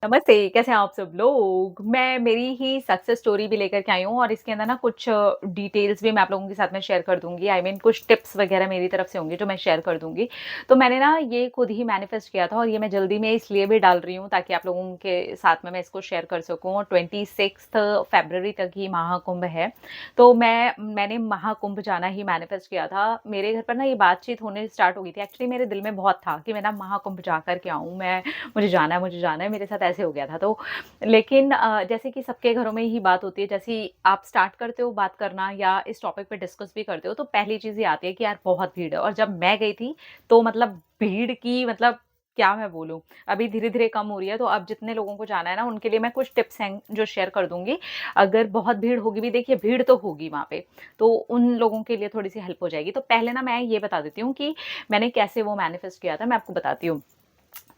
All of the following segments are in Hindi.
नमस्ते, कैसे हैं आप सब लोग? मैं मेरी ही सक्सेस स्टोरी भी लेकर के आई हूँ और इसके अंदर ना कुछ डिटेल्स भी मैं आप लोगों के साथ में शेयर कर दूँगी। आई मीन कुछ टिप्स वगैरह मेरी तरफ से होंगी जो मैं शेयर कर दूँगी। तो मैंने ना ये खुद ही मैनिफेस्ट किया था और ये मैं जल्दी में इसलिए भी डाल रही हूँ ताकि आप लोगों के साथ में मैं इसको शेयर कर सकूँ और 26th फ़रवरी तक ही महाकुंभ है। तो मैंने महाकुंभ जाना ही मैनिफेस्ट किया था। मेरे घर पर ना ये बातचीत होने स्टार्ट हो गई थी। एक्चुअली मेरे दिल में बहुत था कि मैं ना महाकुंभ जा कर के आऊँ, मुझे जाना है, मेरे साथ ऐसे हो गया था। तो लेकिन जैसे कि सबके घरों में ही बात होती है, जैसे ही आप स्टार्ट करते हो बात करना या इस टॉपिक पे डिस्कस भी करते हो, तो पहली चीज़ ये आती है कि यार बहुत भीड़ है और जब मैं गई थी, तो मतलब भीड़ की मतलब क्या मैं बोलूँ, अभी धीरे-धीरे कम हो रही है, तो अब जितने लोगों को जाना है ना, उनके लिए मैं कुछ टिप्स हैं जो शेयर कर दूँगी। अगर बहुत भीड़ होगी भी, देखिए भीड़ तो होगी वहाँ पे, तो उन लोगों के लिए थोड़ी-सी हेल्प हो जाएगी। तो पहले ना मैं ये बता देती हूँ कि मैंने कैसे वो मैनिफेस्ट किया था, मैं आपको बताती हूँ।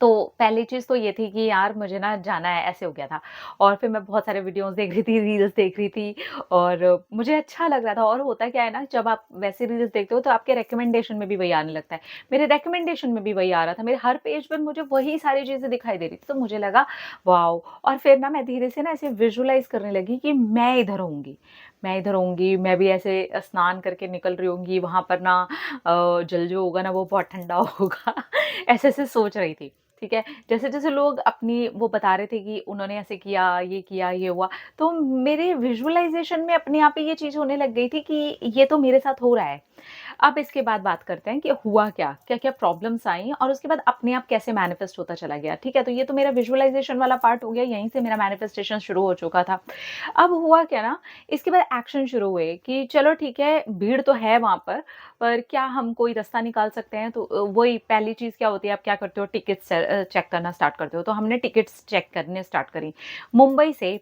तो पहली चीज़ तो ये थी कि यार मुझे ना जाना है, ऐसे हो गया था। और फिर मैं बहुत सारे वीडियोज़ देख रही थी, रील्स देख रही थी और मुझे अच्छा लग रहा था। और होता क्या है ना, जब आप वैसे रील्स देखते हो तो आपके रिकमेंडेशन में भी वही आने लगता है। मेरे रिकमेंडेशन में भी वही आ रहा था, मेरे हर पेज पर मुझे वही सारी चीज़ें दिखाई दे रही थी। तो मुझे लगा वॉव! और फिर ना मैं धीरे से ना ऐसे विजुअलाइज़ करने लगी कि मैं इधर होंगी, मैं भी ऐसे स्नान करके निकल रही होंगी, वहाँ पर ना जल जो होगा ना वो बहुत ठंडा होगा। ऐसे-ऐसे सोच रही थी। ठीक है? जैसे-जैसे लोग अपनी वो बता रहे थे कि उन्होंने ऐसे किया, ये हुआ, तो मेरे विज़ुअलाइज़ेशन में अपने आप ही ये चीज़ होने लग गई थी कि ये तो मेरे साथ हो रहा है। अब इसके बाद बात करते हैं कि हुआ क्या? क्या-क्या प्रॉब्लम्स आई और उसके बाद अपने आप कैसे मैनिफेस्ट होता चला गया, ठीक है? तो ये तो मेरा विज़ुअलाइज़ेशन वाला पार्ट हो गया, यहीं से मेरा मैनिफेस्टेशन शुरू हो चुका था। अब हुआ क्या ना, इसके बाद एक्शन शुरू हुए कि चलो ठीक है, भीड़ तो है वहाँ पर क्या हम कोई रास्ता निकाल सकते हैं? तो वही पहली चीज़ क्या होती है, आप क्या करते हो टिकट्स चेक करना स्टार्ट करते हो। तो हमने टिकट्स चेक करने स्टार्ट करी। मुंबई से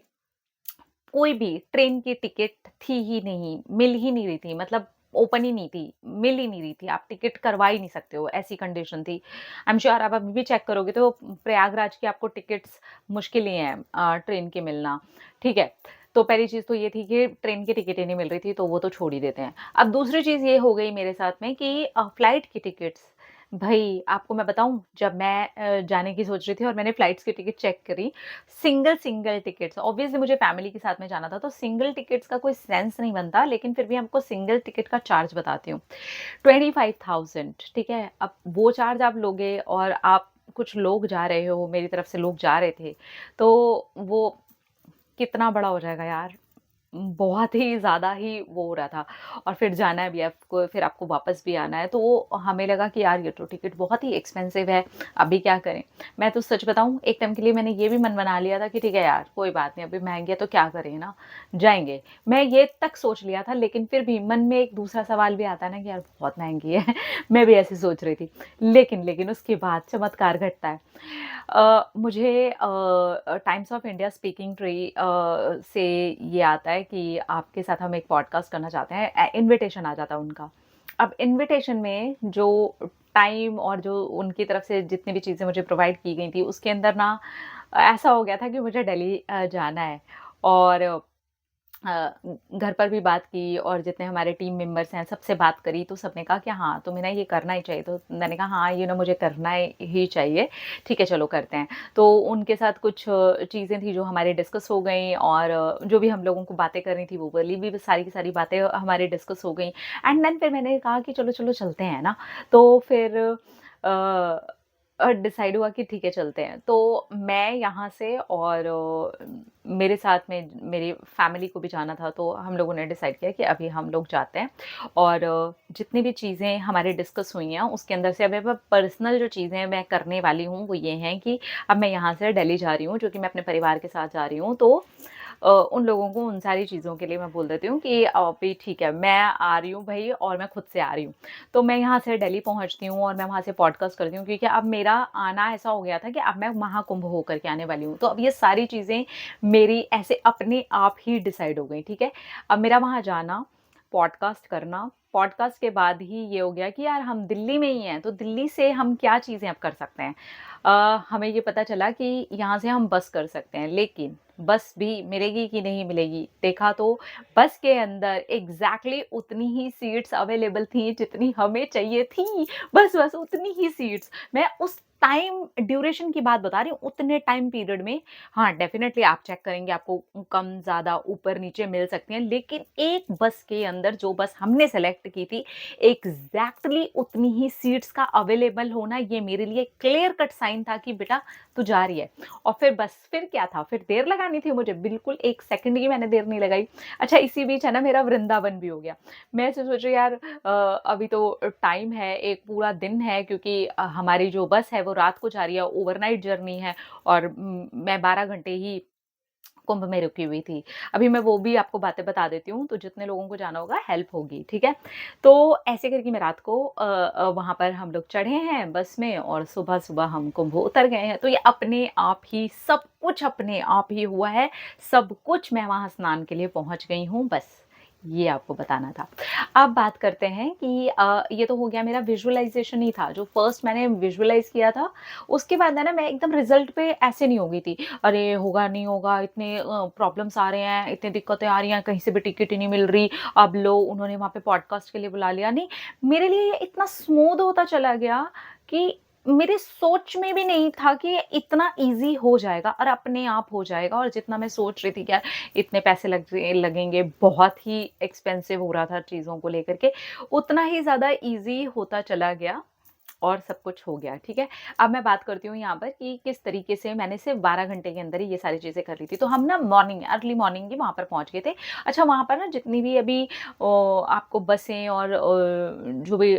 कोई भी ट्रेन की टिकट थी ही नहीं, मिल ही नहीं रही थी, मतलब ओपन ही नहीं थी, मिल ही नहीं रही थी, आप टिकट करवा ही नहीं सकते हो, ऐसी कंडीशन थी। आई एम श्योर आप अभी भी चेक करोगे तो प्रयागराज की आपको टिकट्स मुश्किल ही हैं ट्रेन की मिलना, ठीक है? तो पहली चीज़ तो ये थी कि ट्रेन की टिकट ही नहीं मिल रही थी, तो वो तो छोड़ ही देते हैं। अब दूसरी चीज़ ये हो गई मेरे साथ में कि फ्लाइट की टिकट्स, भई आपको मैं बताऊँ, जब मैं जाने की सोच रही थी और मैंने फ्लाइट्स की टिकट चेक करी, सिंगल टिकट्स, ऑब्वियसली मुझे फैमिली के साथ में जाना था, तो सिंगल टिकट्स का कोई सेंस नहीं बनता, लेकिन फिर भी आपको सिंगल टिकट का चार्ज बताती हूँ। 25,000, ठीक है? अब वो चार्ज आप लोगे और आप कुछ लोग जा रहे हो, मेरी तरफ से लोग जा रहे थे, तो वो कितना बड़ा हो जाएगा यार। बहुत ही ज़्यादा ही वो हो रहा था और फिर जाना है भी आपको, फिर आपको वापस भी आना है, तो वो हमें लगा कि यार ये तो टिकट बहुत ही एक्सपेंसिव है, अभी क्या करें? मैं तो सच बताऊँ, एक टाइम के लिए मैंने ये भी मन बना लिया था कि ठीक है यार, कोई बात नहीं, अभी महँगी है तो क्या करें ना, जाएँगे। मैं ये तक सोच लिया था, लेकिन फिर भी मन में एक दूसरा सवाल भी आता है ना कि यार बहुत महँगी है। मैं भी ऐसे सोच रही थी। लेकिन उसके बाद चमत्कार घटता है। मुझे times of India speaking tree से ये आता है कि आपके साथ हम एक पॉडकास्ट करना चाहते हैं, इनविटेशन आ जाता है उनका। अब इनविटेशन में जो टाइम और जो उनकी तरफ से जितनी भी चीज़ें मुझे प्रोवाइड की गई थी, उसके अंदर ना ऐसा हो गया था कि मुझे दिल्ली जाना है और घर पर भी बात की और जितने हमारे टीम मेंबर्स हैं सबसे बात करी, तो सबने कहा कि हाँ, तुम्हें ना ये करना ही चाहिए। तो मैंने कहा हाँ, ये ना मुझे करना ही चाहिए। ठीक है, चलो करते हैं। तो उनके साथ कुछ चीज़ें थी जो हमारी डिस्कस हो गई और जो भी हम लोगों को बातें करनी थी वो वाली भी सारी की सारी बातें हमारी डिस्कस हो गई। एंड देन फिर मैंने कहा कि चलो चलते हैं ना। तो फिर डिसाइड हुआ कि ठीक है चलते हैं। तो मैं यहाँ से और मेरे साथ में मेरी फैमिली को भी जाना था, तो हम लोगों ने डिसाइड किया कि अभी हम लोग जाते हैं और जितनी भी चीज़ें हमारी डिस्कस हुई हैं उसके अंदर से अभी मैं पर्सनल जो चीज़ें मैं करने वाली हूँ वो ये हैं कि अब मैं यहाँ से दिल्ली जा रही हूँ, जो कि मैं अपने परिवार के साथ जा रही हूँ। तो उन लोगों को उन सारी चीज़ों के लिए मैं बोल देती हूँ कि अभी ठीक है, मैं आ रही हूँ भई और मैं खुद से आ रही हूँ। तो मैं यहाँ से दिल्ली पहुँचती हूँ और मैं वहाँ से पॉडकास्ट करती हूँ, क्योंकि अब मेरा आना ऐसा हो गया था कि अब मैं महाकुंभ होकर के आने वाली हूँ। तो अब ये सारी चीज़ें मेरी ऐसे अपने आप ही डिसाइड हो गई, ठीक है? अब मेरा वहाँ जाना, पॉडकास्ट करना, पॉडकास्ट के बाद ही ये हो गया कि यार हम दिल्ली में ही हैं, तो दिल्ली से हम क्या चीज़ें अब कर सकते हैं? हमें ये पता चला कि यहाँ से हम बस कर सकते हैं, लेकिन बस भी मिलेगी कि नहीं मिलेगी? देखा तो बस के अंदर एग्ज़ैक्टली उतनी ही सीट्स अवेलेबल थी जितनी हमें चाहिए थी। बस उतनी ही सीट्स। मैं उस टाइम ड्यूरेशन की बात बता रही हूँ, उतने टाइम पीरियड में हाँ, डेफ़िनेटली आप चेक करेंगे आपको कम, ज़्यादा, ऊपर-नीचे मिल सकती हैं। लेकिन एक बस के अंदर जो बस हमने सेलेक्ट की थी, एग्ज़ैक्टली उतनी ही सीट्स का अवेलेबल होना ये मेरे लिए क्लियर कट साइन था कि बेटा तू जा रही है। और फिर बस फिर क्या था, फिर देर लगानी थी मुझे, बिल्कुल 1 सेकंड की मैंने देर नहीं लगाई। अच्छा इसी बीच है ना मेरा वृंदावन भी हो गया। मैं ऐसे सोच रही यार अभी तो टाइम है, एक पूरा दिन है क्योंकि हमारी जो बस है वो रात को जा रही है, ओवरनाइट जर्नी है और मैं 12 घंटे ही कुंभ में रुकी हुई थी। अभी मैं वो भी आपको बातें बता देती हूँ, तो जितने लोगों को जाना होगा हेल्प होगी, ठीक है? तो ऐसे करके मैं रात को वहाँ पर हम लोग चढ़े हैं बस में और सुबह-सुबह हम कुंभ उतर गए हैं। तो ये अपने आप ही सब कुछ अपने आप ही हुआ है, सब कुछ मैं वहाँ स्नान के लिए पहुँच गई हूँ, बस ये आपको बताना था। अब बात करते हैं कि ये तो हो गया मेरा विज़ुअलाइज़ेशन ही था, जो फर्स्ट मैंने विज़ुअलाइज़ किया था, उसके बाद है ना मैं एकदम रिज़ल्ट पे ऐसे नहीं हो गई थी। अरे! होगा, नहीं होगा, इतने प्रॉब्लम्स आ रहे हैं, इतनी दिक्कतें आ रही हैं, कहीं से भी टिकट ही नहीं मिल रही। अब लो उन्होंने वहाँ पे पॉडकास्ट के लिए बुला लिया। नहीं, मेरे लिए ये इतना स्मूथ होता चला गया कि मेरी सोच में भी नहीं था कि ये इतना ईज़ी हो जाएगा और अपने आप हो जाएगा और जितना मैं सोच रही थी कि यार इतने पैसे लगेंगे, बहुत ही एक्सपेंसिव हो रहा था चीज़ों को लेकर के, उतना ही ज़्यादा ईज़ी होता चला गया और सब कुछ हो गया, ठीक है? अब मैं बात करती हूँ यहाँ पर कि किस तरीके से मैंने सिर्फ़ 12 घंटे के अंदर ही ये सारी चीज़ें कर ली थी। तो हम ना अर्ली मॉर्निंग ही वहाँ पर पहुँच गए थे। अच्छा वहाँ पर ना जितनी भी अभी आपको बसें और जो भी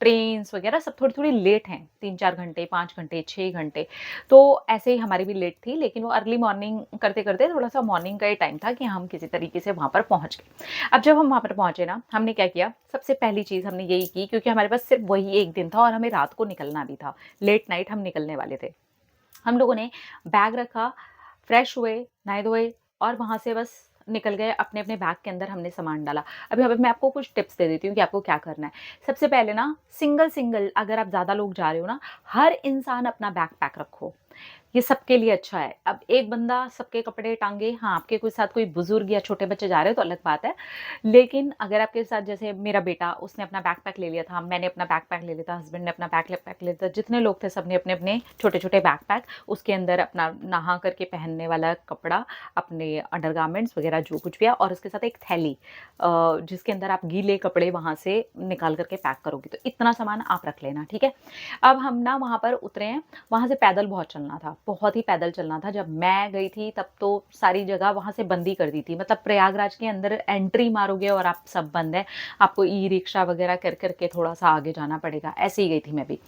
ट्रेन्स वग़ैरह सब थोड़ी-थोड़ी लेट हैं, 3-4 घंटे, 5 घंटे, 6 घंटे। तो ऐसे ही हमारी भी लेट थी, लेकिन वो अर्ली मॉर्निंग करते-करते थोड़ा-सा मॉर्निंग का ही टाइम था कि हम किसी तरीके से वहाँ पर पहुँच गए। अब जब हम वहाँ पर पहुँचे ना, हमने क्या किया, सबसे पहली चीज़ हमने यही की क्योंकि हमारे पास सिर्फ़ वही 1 दिन था और हमें रात को निकलना भी था। लेट नाइट हम निकलने वाले थे। हम लोगों ने बैग रखा, फ्रेश हुए, नहाए-धोए और वहाँ से बस निकल गए, अपने-अपने बैग के अंदर हमने सामान डाला। अब यहाँ पे मैं आपको कुछ टिप्स दे देती हूँ कि आपको क्या करना है। सबसे पहले ना सिंगल-सिंगल अगर आप ज़्यादा लोग जा रहे हो ना, हर इंसान अपना बैग पैक रखो। ये सबके लिए अच्छा है। अब एक बंदा सबके कपड़े टाँगे, हाँ, आपके कोई साथ कोई बुज़ुर्ग या छोटे बच्चे जा रहे हो तो अलग बात है। लेकिन अगर आपके साथ जैसे मेरा बेटा उसने अपना बैकपैक ले लिया था, मैंने अपना बैकपैक ले लिया था, हस्बैंड ने अपना बैकपैक ले लिया था, जितने लोग थे सबने अपने-अपने छोटे-छोटे बैकपैक, उसके अंदर अपना नहा कर के पहनने वाला कपड़ा, अपने अंडरगारमेंट्स वग़ैरह जो कुछ भी है और उसके साथ एक थैली जिसके अंदर आप गीले कपड़े वहाँ से निकाल कर के पैक करोगे। तो इतना सामान आप रख लेना, ठीक है? अब हम ना वहाँ पर उतरे हैं, वहाँ से पैदल बहुत चलना था, बहुत ही पैदल चलना था। जब मैं गई थी तब तो सारी जगह वहाँ से बंद ही कर दी थी। मतलब प्रयागराज के अंदर एंट्री मारोगे और आप सब बंद है। आपको ई-रिक्शा वग़ैरह कर के थोड़ा-सा आगे जाना पड़ेगा। ऐसे ही गई थी मैं भी।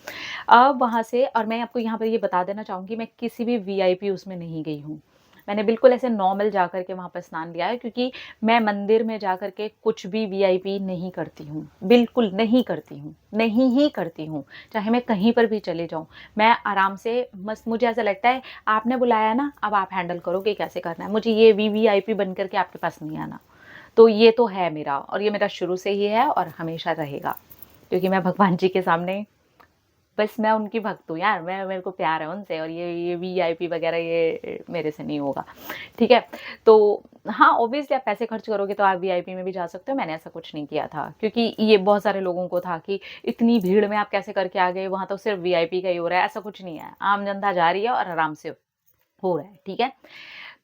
अब वहाँ से और मैं आपको यहाँ पर ये बता देना चाहूँगी मैं किसी भी वीआईपी उसमें नहीं गई हूँ। मैंने बिल्कुल ऐसे नॉर्मल जाकर के वहाँ पर स्नान लिया है क्योंकि मैं मंदिर में जाकर के कुछ भी वीआईपी नहीं करती हूँ। बिल्कुल नहीं करती हूँ, नहीं ही करती हूँ। चाहे मैं कहीं पर भी चली जाऊँ। मैं आराम से मस्त मुझे ऐसा लगता है आपने बुलाया ना, अब आप हैंडल करो कि कैसे करना है। मुझे ये वीवीआईपी बन कर के आपके पास नहीं आना। तो ये तो है मेरा और ये मेरा शुरू से ही है और हमेशा रहेगा। क्योंकि मैं भगवान जी के सामने बस मैं उनकी भक्त हूँ यार, मैं मेरे को प्यार है उनसे और ये वीआईपी वग़ैरह ये मेरे से नहीं होगा, ठीक है? तो हाँ, ऑब्वियसली आप पैसे खर्च करोगे तो आप वीआईपी में भी जा सकते हो, मैंने ऐसा कुछ नहीं किया था क्योंकि ये बहुत सारे लोगों को था कि इतनी भीड़ में आप कैसे करके आ गए, वहाँ तो सिर्फ़ वीआईपी का ही हो रहा है, ऐसा कुछ नहीं है। आम जनता जा रही है और आराम से हो रहा है, ठीक है?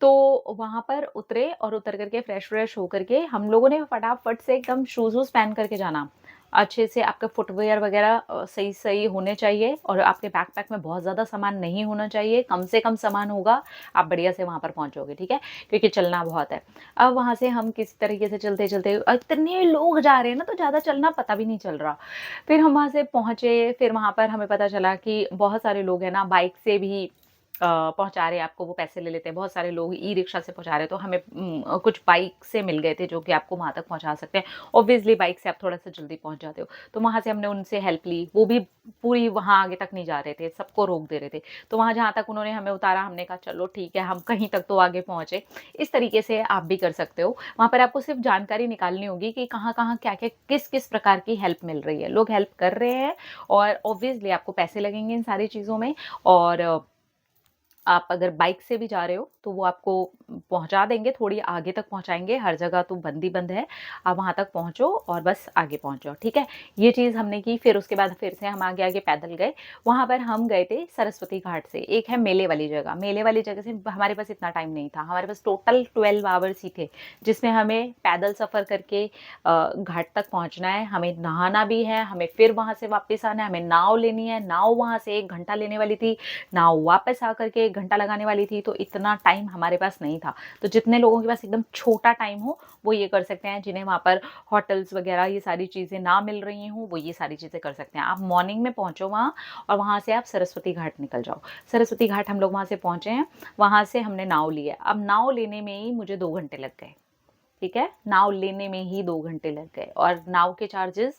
तो वहाँ पर उतरे और उतर कर के फ्रेश-व्रेश होकर के हम लोगों ने फटाफट से एकदम शूज़-वूज़ पहन कर के जाना। अच्छे से आपका फुटवियर वग़ैरह सही-सही होने चाहिए और आपके बैकपैक में बहुत ज़्यादा सामान नहीं होना चाहिए, कम से कम सामान होगा, आप बढ़िया से वहाँ पर पहुँचोगे, ठीक है? क्योंकि चलना बहुत है। अब वहाँ से हम किसी तरीके से चलते-चलते इतने लोग जा रहे हैं ना तो ज़्यादा चलना पता भी नहीं चल रहा। फिर हम वहाँ से पहुँचे, फिर वहाँ पर हमें पता चला कि बहुत सारे लोग हैं ना बाइक से भी पहुँचा रहे हैं आपको, वो पैसे ले लेते हैं। बहुत सारे लोग ई-रिक्शा से पहुँचा रहे हैं, तो हमें कुछ बाइक से मिल गए थे जो कि आपको वहाँ तक पहुँचा सकते हैं। ऑब्वियसली बाइक से आप थोड़ा-सा जल्दी पहुँच जाते हो। तो वहाँ से हमने उनसे हेल्प ली, वो भी पूरी वहाँ आगे तक नहीं जा रहे थे, सबको रोक दे रहे थे। तो वहाँ जहाँ तक उन्होंने हमें उतारा, हमने कहा चलो ठीक है, हम कहीं तक तो आगे पहुँचे। इस तरीके से आप भी कर सकते हो। वहाँ पर आपको सिर्फ़ जानकारी निकालनी होगी कि कहाँ-कहाँ, क्या-क्या, किस-किस प्रकार की हेल्प मिल रही है। लोग हेल्प कर रहे हैं और ऑब्वियसली आपको पैसे लगेंगे इन सारी चीज़ों में और आप अगर बाइक से भी जा रहे हो, तो वो आपको पहुँचा देंगे, थोड़ी आगे तक पहुँचाएँगे, हर जगह तो बंद ही बंद है। आप वहाँ तक पहुँचो और बस आगे पहुँच जाओ, ठीक है? ये चीज़ हमने की, फिर उसके बाद फिर से हम आगे-आगे पैदल गए। वहाँ पर हम गए थे सरस्वती घाट से, एक है मेले वाली जगह। मेले वाली जगह से हमारे पास इतना टाइम नहीं था, हमारे पास टोटल 12 आवर्स ही थे, जिसमें हमें पैदल सफ़र करके घाट तक पहुँचना है, हमें नहाना भी है, हमें फिर वहाँ से वापस आना है, हमें नाव लेनी है, नाव वहाँ से 1 घंटा लेने वाली थी, नाव वापस आकर के 1 घंटा लगाने वाली थी, तो इतना टाइम हमारे पास नहीं था। तो जितने लोगों के पास एकदम छोटा टाइम हो, वो ये कर सकते हैं, जिन्हें वहाँ पर होटल्स वगैरह ये सारी चीज़ें ना मिल रही हों, वो ये सारी चीज़ें कर सकते हैं। आप मॉर्निंग में पहुँचो वहाँ और वहाँ से आप सरस्वती घाट निकल जाओ। सरस्वती घाट हम लोग वहाँ से पहुँचे हैं, वहाँ से हमने नाव ली है। अब नाव लेने में ही मुझे 2 घंटे लग गए, ठीक है? नाव लेने में ही 2 घंटे लग गए और नाव के चार्जेज़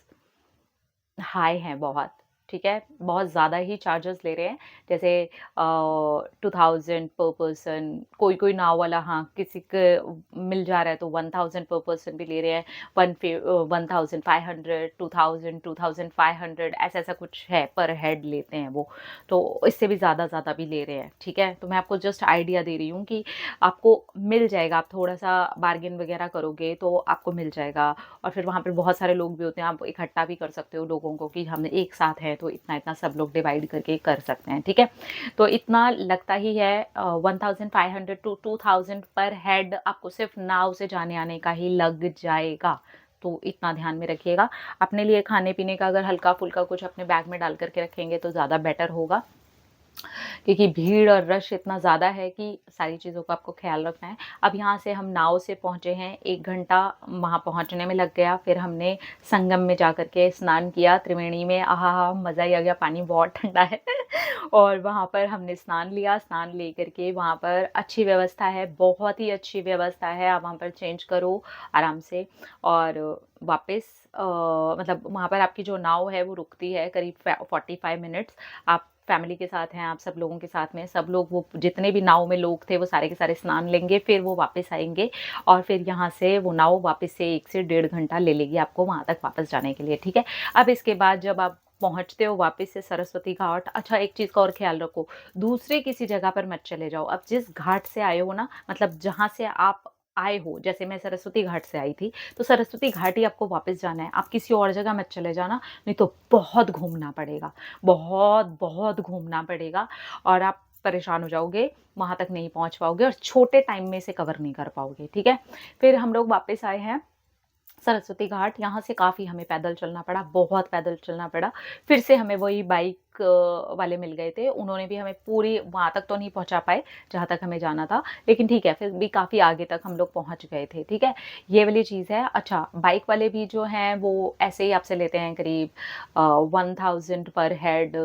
हाई हैं बहुत, ठीक है? बहुत ज़्यादा ही चार्जेस ले रहे हैं। जैसे 2000 पर पर्सन, कोई-कोई नाव वाला हाँ, किसी क मिल जा रहा है तो 1000 पर पर्सन भी ले रहे हैं। 1500, 2000, 2500 ऐसा-ऐसा कुछ है, पर हेड लेते हैं वो। तो इससे भी ज़्यादा भी ले रहे हैं, ठीक है? तो मैं आपको जस्ट आइडिया दे रही हूँ कि आपको मिल जाएगा, आप थोड़ा-सा बार्गेन वगैरह करोगे तो आपको मिल जाएगा। और फिर वहाँ पे बहुत सारे लोग भी होते हैं, आप इकट्ठा भी कर सकते हो लोगों को कि हम एक साथ हैं, तो इतना-इतना सब लोग डिवाइड करके कर सकते हैं, ठीक है? तो इतना लगता ही है 1500 टू 2000 पर हेड आपको सिर्फ़ नाव से जाने-आने का ही लग जाएगा। तो इतना ध्यान में रखिएगा। अपने लिए खाने-पीने का अगर हल्का-फुल्का कुछ अपने बैग में डाल कर के रखेंगे तो ज़्यादा बेटर होगा। क्योंकि भीड़ और रश इतना ज़्यादा है कि सारी चीज़ों का आपको ख़्याल रखना है। अब यहाँ से हम नाव से पहुँचे हैं, 1 घंटा वहाँ पहुँचने में लग गया, फिर हमने संगम में जाकर के स्नान किया, त्रिवेणी में आहा! मज़ा ही आ गया, पानी बहुत ठंडा है और वहाँ पर हमने स्नान लिया, स्नान लेकर के वहाँ पर अच्छी व्यवस्था है, बहुत ही अच्छी व्यवस्था है, आप वहाँ पर चेंज करो आराम से और वापस मतलब वहाँ पर आपकी जो नाव है वो रुकती है करीब 45 मिनट्स। आप फैमिली के साथ हैं, आप सब लोगों के साथ में, सब लोग वो जितने भी नाव में लोग थे वो सारे के सारे स्नान लेंगे, फिर वो वापस आएँगे और फिर यहाँ से वो नाव वापस से 1 से डेढ़ घंटा ले लेगी आपको वहाँ तक वापस जाने के लिए, ठीक है? अब इसके बाद जब आप पहुँचते हो वापस से सरस्वती घाट, अच्छा एक चीज़ का और ख़्याल रखो, दूसरे किसी जगह पर मत चले जाओ। अब जिस घाट से आए हो ना, मतलब जहाँ से आप आए हो, जैसे मैं सरस्वती घाट से आई थी, तो सरस्वती घाट ही आपको वापस जाना है। आप किसी और जगह मत चले जाना, नहीं तो बहुत घूमना पड़ेगा। बहुत घूमना पड़ेगा और आप परेशान हो जाओगे, वहाँ तक नहीं पहुँच पाओगे और छोटे टाइम में इसे कवर नहीं कर पाओगे, ठीक है? फिर हम लोग वापस आए हैं सरस्वती घाट, यहाँ से काफ़ी हमें पैदल चलना पड़ा, बहुत पैदल चलना पड़ा। फिर से हमें वही बाइक वाले मिल गए थे, उन्होंने भी हमें पूरी वहाँ तक तो नहीं पहुँचा पाए, जहाँ तक हमें जाना था, लेकिन ठीक है, फिर भी काफ़ी आगे तक हम लोग पहुँच गए थे, ठीक है? ये वाली चीज़ है। अच्छा, बाइक वाले भी जो हैं, वो ऐसे ही आपसे लेते हैं करीब 1000 पर हेड,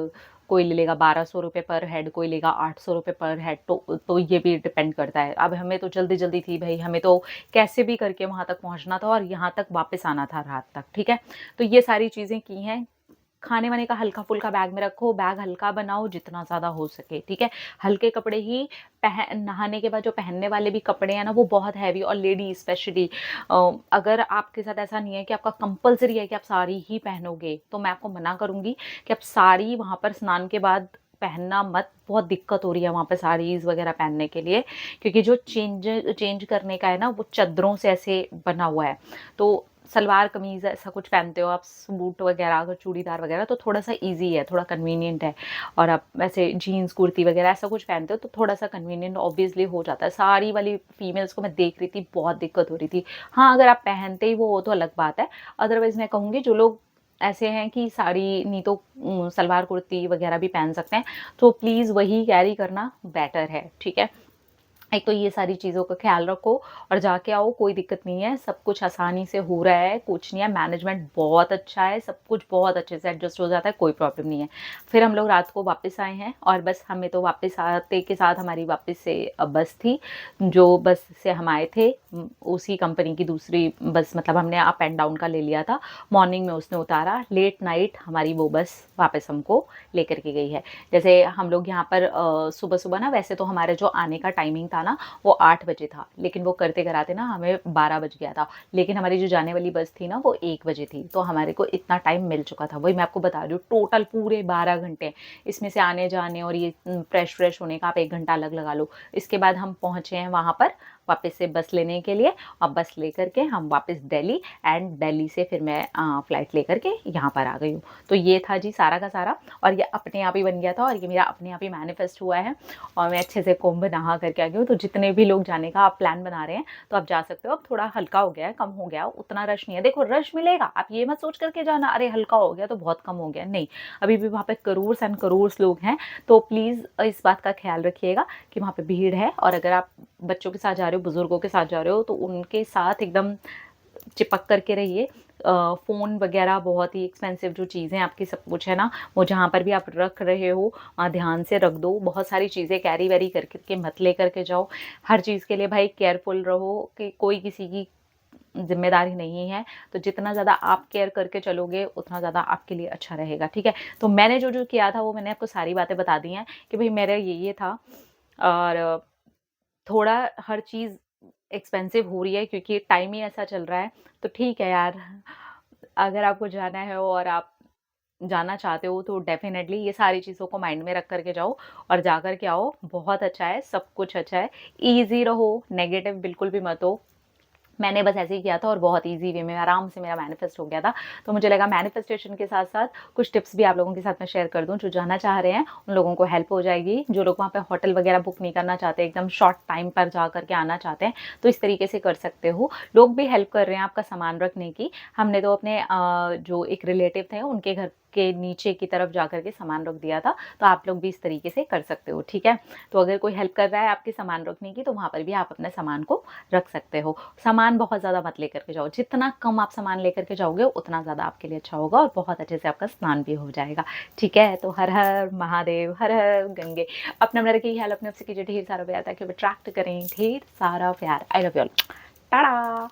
कोई ले लेगा ₹1200 पर हेड, कोई लेगा ₹800 पर हेड, तो ये भी डिपेंड करता है। अब हमें तो जल्दी-जल्दी थी भई, हमें तो कैसे भी करके वहाँ तक पहुँचना था और यहाँ तक वापस आना था रात तक, ठीक है? तो ये सारी चीज़ें की हैं। खाने-वाने का हल्का-फुल्का बैग में रखो, बैग हल्का बनाओ जितना ज़्यादा हो सके, ठीक है? हल्के कपड़े ही नहाने के बाद जो पहनने वाले भी कपड़े हैं ना, वो बहुत हैवी और लेडीज़ स्पेशली अगर आपके साथ ऐसा नहीं है कि आपका कंपल्सरी है कि आप साड़ी ही पहनोगे, तो मैं आपको मना करूँगी कि आप साड़ी वहाँ पर स्नान के बाद पहनना मत, बहुत दिक्कत हो रही है वहाँ पे साड़ीज़ वग़ैरह पहनने के लिए, क्योंकि जो चेंज करने का है ना, वो चद्दरों से ऐसे बना हुआ है। तो सलवार कमीज़ ऐसा कुछ पहनते हो आप, सूट वग़ैरह अगर चूड़ीदार वग़ैरह, तो थोड़ा-सा ईज़ी है, थोड़ा कन्वीनिएंट है और आप वैसे जीन्स, कुर्ती वग़ैरह ऐसा कुछ पहनते हो तो थोड़ा-सा कन्वीनिएंट ऑब्वियसली हो जाता है। साड़ी वाली फीमेल्स को मैं देख रही थी, बहुत दिक्कत हो रही थी। हाँ, अगर आप पहनते ही वो तो अलग बात है, अदरवाइज़ मैं कहूँगी जो लोग ऐसे हैं कि साड़ी नहीं तो सलवार कुर्ती वग़ैरह भी पहन सकते हैं, तो प्लीज़ वही कैरी करना बेटर है, ठीक है? एक तो ये सारी चीज़ों का ख़्याल रखो और जाके आओ, कोई दिक्कत नहीं है, सब कुछ आसानी से हो रहा है, कुछ नहीं है, मैनेजमेंट बहुत अच्छा है, सब कुछ बहुत अच्छे से एडजस्ट हो जाता है, कोई प्रॉब्लम नहीं है। फिर हम लोग रात को वापस आए हैं और बस हमें तो वापस आते के साथ हमारी वापस से बस थी, जो बस से हम आए थे उसी कंपनी की दूसरी बस, मतलब हमने अप एंड डाउन का ले लिया था। मॉर्निंग में उसने उतारा, लेट नाइट हमारी वो बस वापस हमको लेकर के गई है। जैसे हम लोग यहाँ पर सुबह-सुबह ना, वैसे तो हमारा जो आने का टाइमिंग था था ना वो 8 बजे था, लेकिन वो करते कराते ना हमें 12 बज गया था। लेकिन हमारी जो जाने वाली बस थी ना वो 1 बजे थी, तो हमारे को इतना टाइम मिल चुका था। वही मैं आपको बता रही हूँ, टोटल पूरे 12 घंटे, इसमें से आने जाने और ये फ्रेश होने का आप 1 घंटा अलग लगा लो। इसके बाद हम पहुँचे हैं वहाँ पर वापस से बस लेने के लिए, और बस लेकर के हम वापस दिल्ली, एंड दिल्ली से फिर मैं फ़्लाइट लेकर के यहाँ पर आ गई हूँ। तो ये था जी सारा का सारा, और ये अपने आप ही बन गया था, और ये मेरा अपने आप ही मैनिफेस्ट हुआ है, और मैं अच्छे से कुंभ नहा करके आ गई हूँ। तो जितने भी लोग जाने का आप प्लान बना रहे हैं तो आप जा सकते हो। अब थोड़ा हल्का हो गया है, कम हो गया, उतना रश नहीं है। देखो रश मिलेगा, आप ये मत सोच करके जाना अरे हल्का हो गया तो बहुत कम हो गया, नहीं, अभी भी वहाँ पे करोड़ एंड करोड़ लोग हैं। तो प्लीज़ इस बात का ख्याल रखिएगा कि वहाँ पे भीड़ है, और अगर आप बच्चों के साथ जा रहे हो, बुजुर्गों के साथ जा रहे हो, तो उनके साथ एकदम चिपक करके रहिए। फ़ोन वगैरह बहुत ही एक्सपेंसिव जो चीज़ें आपकी सब कुछ है ना, वो जहाँ पर भी आप रख रहे हो ध्यान से रख दो। बहुत सारी चीज़ें कैरी वैरी करके के मत ले करके जाओ। हर चीज़ के लिए भाई केयरफुल रहो, कि कोई किसी की ज़िम्मेदारी नहीं है। तो जितना ज़्यादा आप केयर करके चलोगे उतना ज़्यादा आपके लिए अच्छा रहेगा, ठीक है। तो मैंने जो किया था वो मैंने आपको सारी बातें बता दी हैं कि भाई मेरा ये था, और थोड़ा हर चीज़ एक्सपेंसिव हो रही है क्योंकि टाइम ही ऐसा चल रहा है। तो ठीक है यार, अगर आपको जाना है और आप जाना चाहते हो तो डेफ़िनेटली ये सारी चीज़ों को माइंड में रख कर के जाओ और जा कर के आओ। बहुत अच्छा है, सब कुछ अच्छा है। ईज़ी रहो, नेगेटिव बिल्कुल भी मत हो। मैंने बस ऐसे ही किया था और बहुत ईज़ी वे में आराम से मेरा मैनिफेस्ट हो गया था। तो मुझे लगा मैनिफेस्टेशन के साथ-साथ कुछ टिप्स भी आप लोगों के साथ मैं शेयर कर दूँ, जो जाना चाह रहे हैं उन लोगों को हेल्प हो जाएगी। जो लोग वहाँ पे होटल वगैरह बुक नहीं करना चाहते, एकदम शॉर्ट टाइम पर जा कर के आना चाहते हैं, तो इस तरीके से कर सकते हो। लोग भी हेल्प कर रहे हैं आपका सामान रखने की। हमने तो अपने जो एक रिलेटिव थे उनके घर के नीचे की तरफ जा कर के सामान रख दिया था, तो आप लोग भी इस तरीके से कर सकते हो, ठीक है। तो अगर कोई हेल्प कर रहा है आपके सामान रखने की, तो वहाँ पर भी आप अपने सामान को रख सकते हो। सामान बहुत ज़्यादा मत लेकर के जाओ, जितना कम आप सामान लेकर के जाओगे उतना ज़्यादा आपके लिए अच्छा होगा, और बहुत अच्छे से आपका स्नान भी हो जाएगा, ठीक है। तो हर हर महादेव, हर हर गंगे। अपना रखिए ख्याल, अपने आपसे कीजिए ढेर सारा प्यार, ताकि वो अट्रैक्ट करें ढेर सारा प्यार। I love you all, Tata.